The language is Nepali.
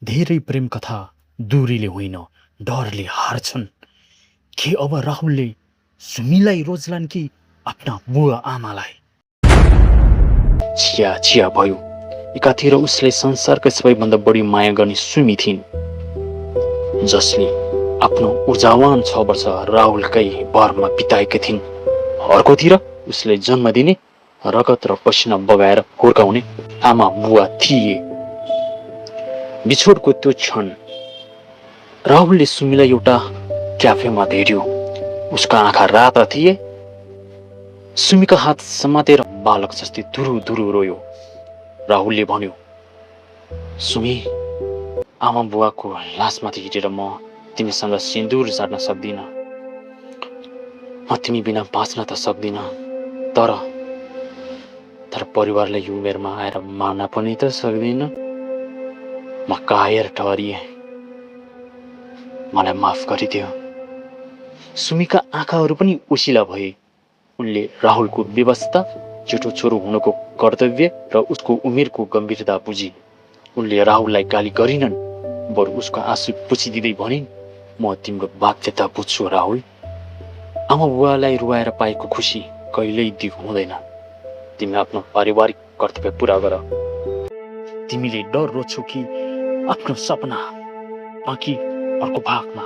धेरै प्रेम कथा दूरीले होइन डरले हार्छन्। के अब राहुलले सुमीलाई रोज्लान् कि आफ्ना बुवा आमालाई? छिया छिया भयो। एकातिर उसले संसारकै सबैभन्दा बढी माया गर्ने सुमी थिइन्, जसले आफ्नो ऊर्जावान 6 वर्ष राहुलकै भरमा बिताएकी थिइन्। अर्कोतिर उसले जन्म दिने, रगत र पसिना बगाएर हुर्काउने आमा बुवा थिए। बिछोडको त्यो क्षण राहुलले सुमीलाई एउटा क्याफेमा भेट्यो। उसका आँखा राता थिए। सुमीका हात समातेर बालक जस्तै धुरु धुरु रोयो। राहुलले भन्यो, सुमी, आमा बुवाको लासमाथि हिँडेर म तिमीसँग सिन्दुर साट्न सक्दिन। म तिमी बिना बाँच्न त सक्दिन, तर परिवारले यो उमेरमा आएर मार्न पनि त सक्दिन। म कायर ठहरिए, मलाई माफ गरिदियो। सुमीका आँखाहरू पनि ओसिला भए। उनले राहुलको व्यवस्था, जेठो छोरो हुनुको कर्तव्य र उसको उमेरको गम्भीरता बुझी। उनले राहुललाई गाली गरिनन्, बरु उसको आँसु पुछिदिँदै भनिन्, म तिम्रो बाध्यता बुझ्छु राहुल। आमा बुवालाई रुवाएर पाएको खुसी कहिल्यै दिगो हुँदैन। तिमी आफ्नो पारिवारिक कर्तव्य पूरा गर। तिमीले डर रोज्छौ कि आफ्नो सपना, बाँकी अर्को भागमा